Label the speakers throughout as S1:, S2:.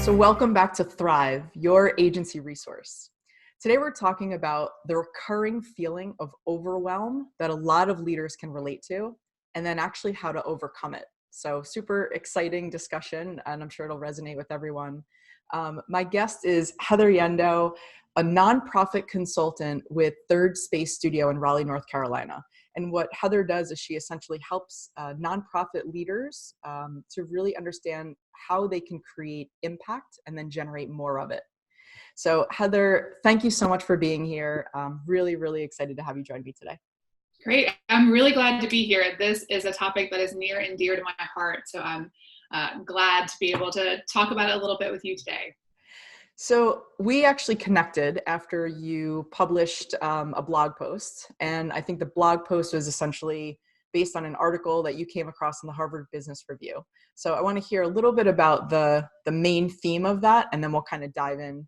S1: So welcome back to Thrive, your agency resource. Today we're talking about the recurring feeling of overwhelm that a lot of leaders can relate to, and then actually how to overcome it. So super exciting discussion, and I'm sure it'll resonate with everyone. My guest is Heather Yandow, a nonprofit consultant with Third Space Studio in Raleigh, North Carolina. And what Heather does is she essentially helps nonprofit leaders to really understand how they can create impact and then generate more of it. So Heather, thank you so much for being here. I'm really, really excited to have you join me today.
S2: Great. I'm really glad to be here. This is a topic that is near and dear to my heart. So I'm glad to be able to talk about it a little bit with you today.
S1: So we actually connected after you published a blog post. And I think the blog post was essentially based on an article that you came across in the Harvard Business Review. So I want to hear a little bit about the main theme of that, and then we'll kind of dive in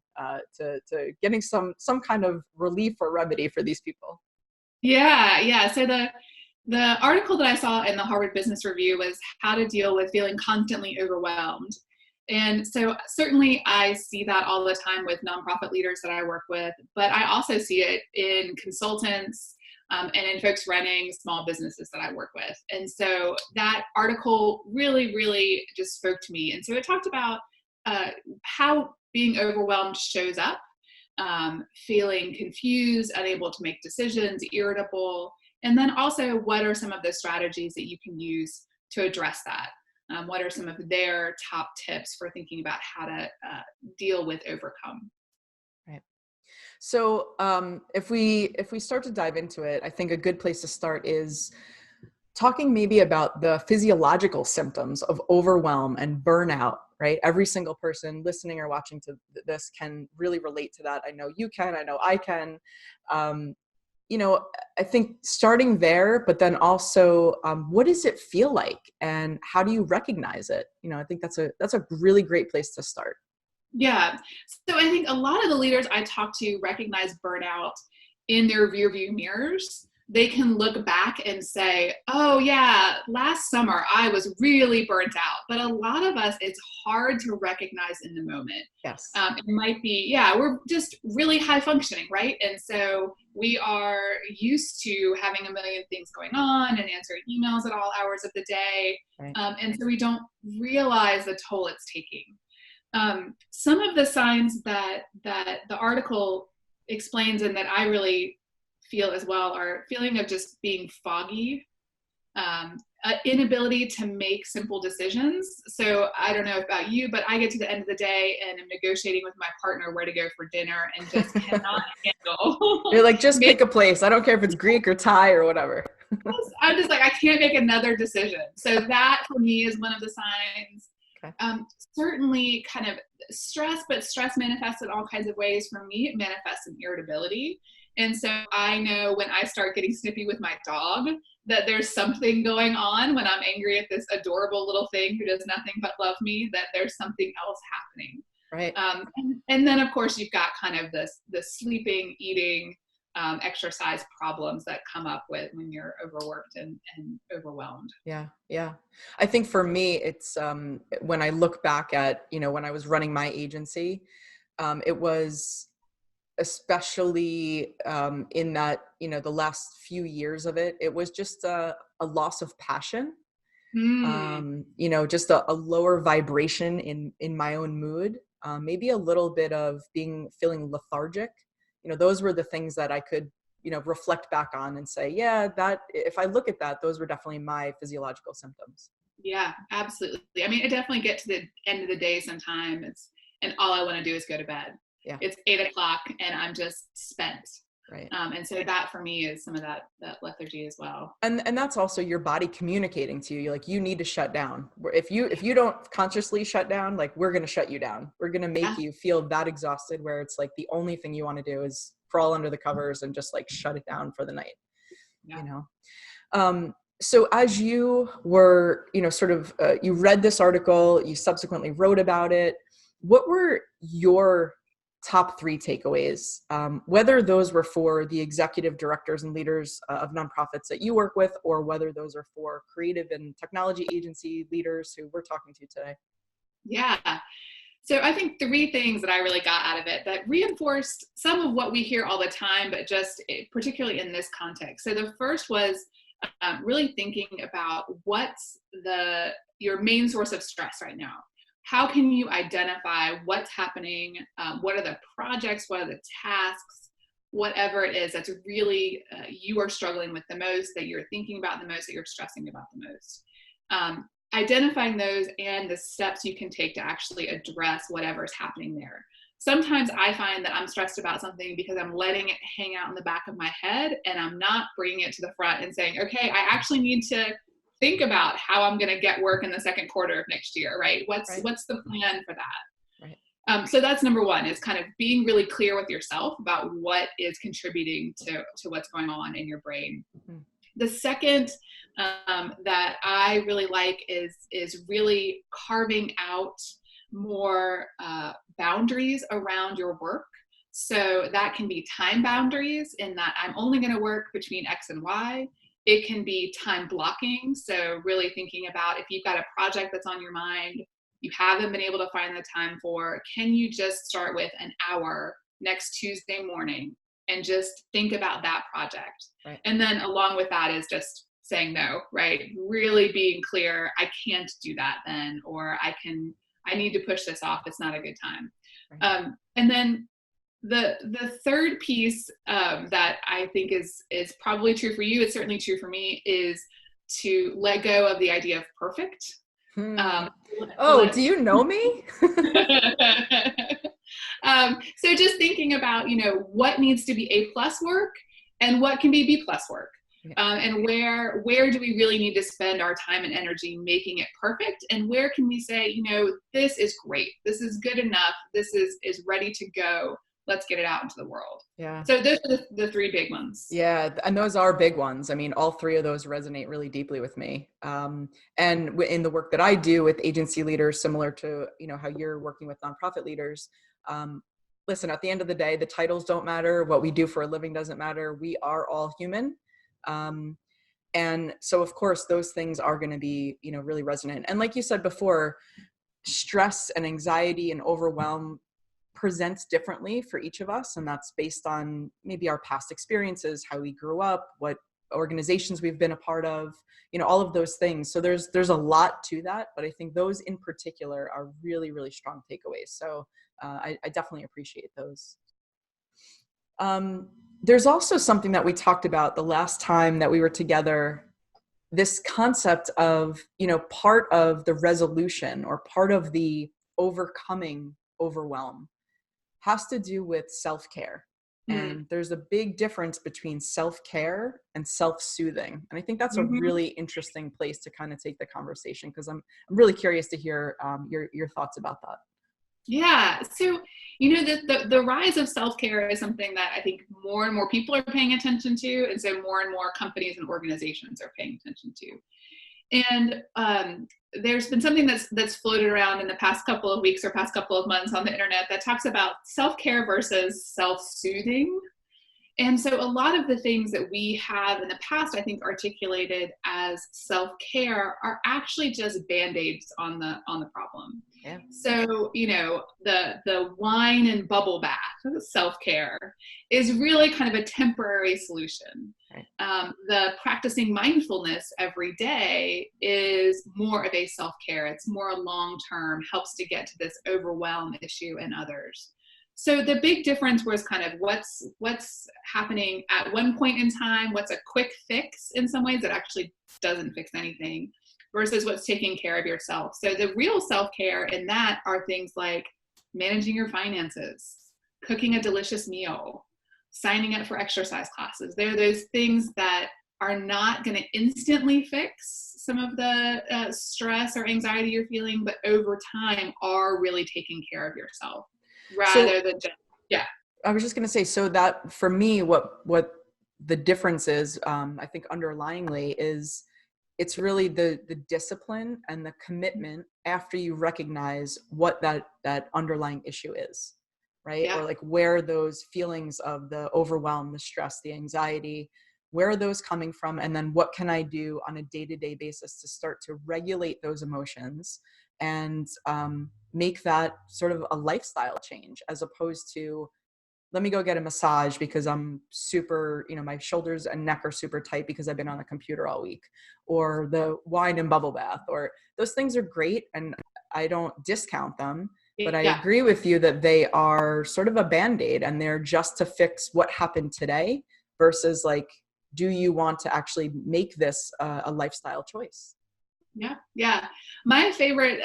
S1: to getting some kind of relief or remedy for these people.
S2: Yeah. So the article that I saw in the Harvard Business Review was how to deal with feeling constantly overwhelmed. And so certainly I see that all the time with nonprofit leaders that I work with, but I also see it in consultants and in folks running small businesses that I work with. And so that article really, really just spoke to me. And so it talked about how being overwhelmed shows up, feeling confused, unable to make decisions, irritable, and then also what are some of the strategies that you can use to address that? What are some of their top tips for thinking about how to deal with overcome?
S1: Right. So if we start to dive into it, I think a good place to start is talking maybe about the physiological symptoms of overwhelm and burnout, right? Every single person listening or watching to this can really relate to that. I know you can, I know I can. I think starting there, but then also, what does it feel like and how do you recognize it? I think that's a really great place to start.
S2: Yeah. So I think a lot of the leaders I talk to recognize burnout in their rear view mirrors. They can look back and say, oh yeah, last summer I was really burnt out. But a lot of us, it's hard to recognize in the moment.
S1: Yes.
S2: It might be, we're just really high functioning, right? And so we are used to having a million things going on and answering emails at all hours of the day.
S1: Right.
S2: And so we don't realize the toll it's taking. Some of the signs that the article explains and that I really feel as well are feeling of just being foggy, inability to make simple decisions. So I don't know about you, but I get to the end of the day and I'm negotiating with my partner where to go for dinner and just cannot handle.
S1: You're like, just pick a place. I don't care if it's Greek or Thai or whatever.
S2: I'm just like, I can't make another decision. So that for me is one of the signs.
S1: Okay.
S2: Certainly kind of stress, but stress manifests in all kinds of ways. For me, it manifests in irritability. And so I know when I start getting snippy with my dog that there's something going on when I'm angry at this adorable little thing who does nothing but love me, that there's something else happening.
S1: Right.
S2: And then of course you've got kind of the sleeping, eating, exercise problems that come up with when you're overworked and overwhelmed.
S1: Yeah. I think for me, it's when I look back at, when I was running my agency, it was especially in that, the last few years of it, it was just a loss of passion, just a lower vibration in my own mood, maybe a little bit of feeling lethargic. Those were the things that I could, reflect back on and say, yeah, that if I look at that, those were definitely my physiological symptoms.
S2: Yeah, absolutely. I mean, it definitely get to the end of the day sometime. And all I want to do is go to bed.
S1: Yeah.
S2: It's 8:00 and I'm just spent.
S1: Right.
S2: And so that for me is some of that lethargy as well.
S1: And that's also your body communicating to you. You're like, you need to shut down. If you don't consciously shut down, like, we're going to shut you down. We're going to make you feel that exhausted where it's like the only thing you want to do is crawl under the covers and just like shut it down for the night.
S2: Yeah.
S1: So as you were, you read this article, you subsequently wrote about it. What were your top 3 takeaways, whether those were for the executive directors and leaders of nonprofits that you work with, or whether those are for creative and technology agency leaders who we're talking to today?
S2: Yeah. So I think three things that I really got out of it that reinforced some of what we hear all the time, but just particularly in this context. So the first was really thinking about what's your main source of stress right now. How can you identify what's happening? What are the projects? What are the tasks? Whatever it is that's really you are struggling with the most, that you're thinking about the most, that you're stressing about the most. Identifying those and the steps you can take to actually address whatever's happening there. Sometimes I find that I'm stressed about something because I'm letting it hang out in the back of my head and I'm not bringing it to the front and saying, okay, I actually need to think about how I'm going to get work in the second quarter of next year, right? What's the plan for that?
S1: Right.
S2: So that's number one, is kind of being really clear with yourself about what is contributing to what's going on in your brain. Mm-hmm. The second that I really like is really carving out more boundaries around your work. So that can be time boundaries in that I'm only going to work between X and Y. It can be time blocking. So really thinking about if you've got a project that's on your mind, you haven't been able to find the time for, can you just start with an hour next Tuesday morning and just think about that project? Right. And then along with that is just saying no, right? Really being clear, I can't do that then, or I need to push this off. It's not a good time. Right. And then the third piece that I think is probably true for you, it's certainly true for me, is to let go of the idea of perfect.
S1: Do you know me?
S2: So just thinking about, what needs to be A+ work and what can be B+ work. And where do we really need to spend our time and energy making it perfect? And where can we say, this is great. This is good enough. This is ready to go. Let's get it out into the world.
S1: Yeah.
S2: So those are the three big ones.
S1: Yeah. And those are big ones. I mean, all three of those resonate really deeply with me. And in the work that I do with agency leaders, similar to, how you're working with nonprofit leaders, listen, at the end of the day, the titles don't matter. What we do for a living doesn't matter. We are all human. And so of course those things are going to be, really resonant. And like you said before, stress and anxiety and overwhelm presents differently for each of us. And that's based on maybe our past experiences, how we grew up, what organizations we've been a part of, all of those things. So there's a lot to that, but I think those in particular are really, really strong takeaways. So I definitely appreciate those. There's also something that we talked about the last time that we were together, this concept of, part of the resolution or part of the overcoming overwhelm has to do with self-care. And there's a big difference between self-care and self-soothing. And I think that's a really interesting place to kind of take the conversation, because I'm really curious to hear your thoughts about that.
S2: Yeah. So, the rise of self-care is something that I think more and more people are paying attention to. And so more and more companies and organizations are paying attention to. And there's been something that's floated around in the past couple of weeks or past couple of months on the internet that talks about self-care versus self-soothing. And so a lot of the things that we have in the past, I think, articulated as self-care are actually just Band-Aids on the problem. Yeah. So, the wine and bubble bath self-care is really kind of a temporary solution. Right. The practicing mindfulness every day is more of a self-care. It's more long-term, helps to get to this overwhelm issue in others. So the big difference was kind of what's happening at one point in time, what's a quick fix in some ways that actually doesn't fix anything, versus what's taking care of yourself. So the real self-care in that are things like managing your finances, cooking a delicious meal, signing up for exercise classes. They're those things that are not going to instantly fix some of the stress or anxiety you're feeling, but over time are really taking care of yourself. Rather than just, yeah.
S1: I was just going to say, so that for me, what the difference is, I think underlyingly is it's really the discipline and the commitment after you recognize what that underlying issue is, right? Yeah. Or like where those feelings of the overwhelm, the stress, the anxiety, where are those coming from? And then what can I do on a day-to-day basis to start to regulate those emotions and make that sort of a lifestyle change, as opposed to, let me go get a massage because I'm super, my shoulders and neck are super tight because I've been on the computer all week, or the wine and bubble bath, or those things are great. And I don't discount them, but I
S2: Yeah.
S1: agree with you that they are sort of a Band-Aid, and they're just to fix what happened today versus like, do you want to actually make this a lifestyle choice?
S2: Yeah. Yeah. My favorite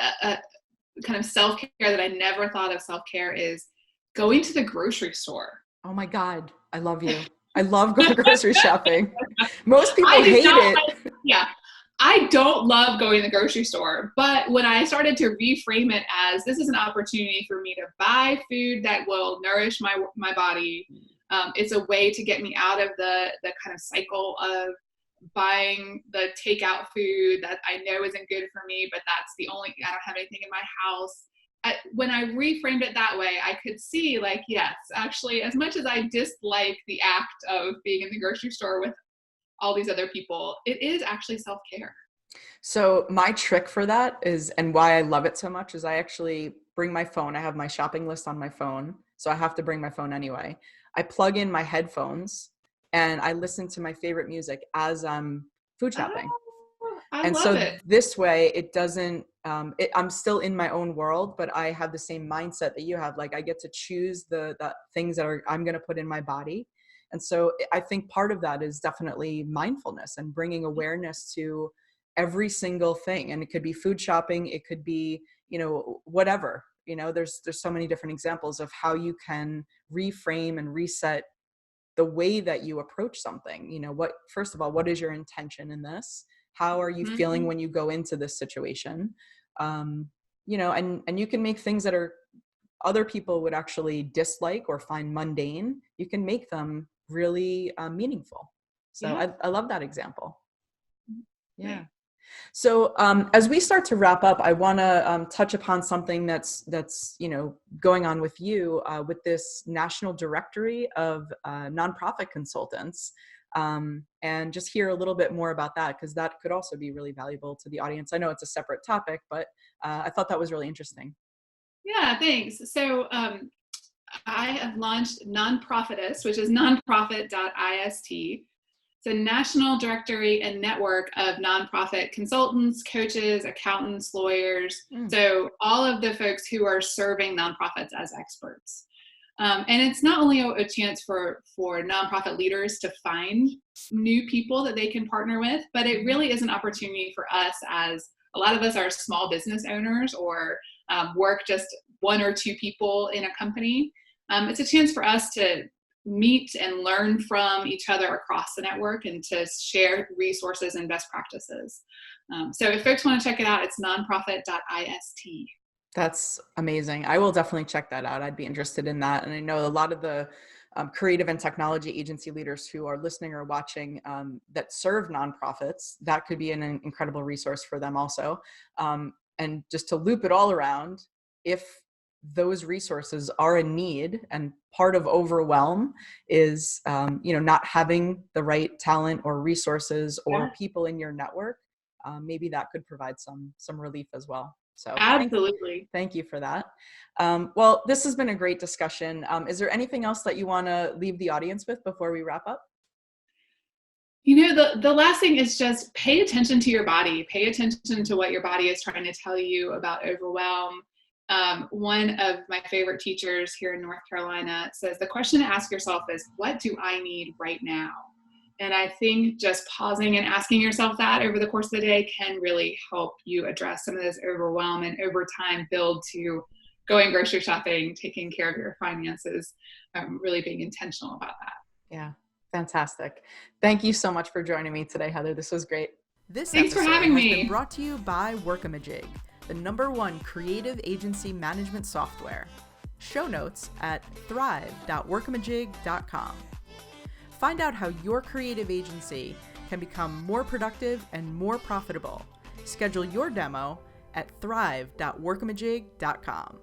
S2: kind of self-care that I never thought of self-care is going to the grocery store.
S1: Oh my God, I love you. I love going grocery shopping. Most people
S2: I do
S1: hate
S2: not
S1: it.
S2: like, yeah, I don't love going to the grocery store, but when I started to reframe it as this is an opportunity for me to buy food that will nourish my body, it's a way to get me out of the kind of cycle of buying the takeout food that I know isn't good for me, but that's the only, I don't have anything in my house. When I reframed it that way, I could see like, yes, actually, as much as I dislike the act of being in the grocery store with all these other people, it is actually self-care.
S1: So my trick for that is, and why I love it so much, is I actually bring my phone. I have my shopping list on my phone, so I have to bring my phone anyway. I plug in my headphones and I listen to my favorite music as I'm food shopping.
S2: I
S1: And
S2: love
S1: so
S2: it.
S1: this way it doesn't, I'm still in my own world, but I have the same mindset that you have. Like, I get to choose the things that I'm going to put in my body. And so I think part of that is definitely mindfulness and bringing awareness to every single thing. And it could be food shopping. It could be, whatever, there's so many different examples of how you can reframe and reset the way that you approach something. First of all, what is your intention in this? How are you feeling
S2: Mhm.
S1: when you go into this situation? And you can make things that are other people would actually dislike or find mundane. You can make them really meaningful. So
S2: Yeah.
S1: I love that example. Yeah.
S2: Great.
S1: So as we start to wrap up, I want to touch upon something that's going on with you with this national directory of nonprofit consultants, and just hear a little bit more about that, because that could also be really valuable to the audience. I know it's a separate topic, but I thought that was really interesting.
S2: Yeah, thanks. So I have launched Nonprofitist, which is nonprofit.ist. It's a national directory and network of nonprofit consultants, coaches, accountants, lawyers.
S1: Mm.
S2: So all of the folks who are serving nonprofits as experts. And it's not only a chance for nonprofit leaders to find new people that they can partner with, but it really is an opportunity for us, as a lot of us are small business owners or work just one or two people in a company. It's a chance for us to meet and learn from each other across the network and to share resources and best practices. So if folks want to check it out, it's nonprofit.ist.
S1: That's amazing. I will definitely check that out. I'd be interested in that. And I know a lot of the creative and technology agency leaders who are listening or watching that serve nonprofits, that could be an incredible resource for them also. And just to loop it all around, if those resources are in need, and part of Overwhelm is, not having the right talent or resources or
S2: Yeah,
S1: people in your network, maybe that could provide some relief as well. So
S2: absolutely.
S1: thank you for that. Well, this has been a great discussion. Is there anything else that you want to leave the audience with before we wrap up?
S2: The last thing is just pay attention to your body. Pay attention to what your body is trying to tell you about overwhelm. One of my favorite teachers here in North Carolina says the question to ask yourself is, what do I need right now? And I think just pausing and asking yourself that over the course of the day can really help you address some of this overwhelm, and over time build to going grocery shopping, taking care of your finances, really being intentional about that.
S1: Yeah, fantastic. Thank you so much for joining me today, Heather. This was great. This
S2: Thanks for
S1: episode
S2: having
S1: has been
S2: me.
S1: brought to you by Workamajig, the #1 creative agency management software. Show notes at thrive.workamajig.com. Find out how your creative agency can become more productive and more profitable. Schedule your demo at thrive.workamajig.com.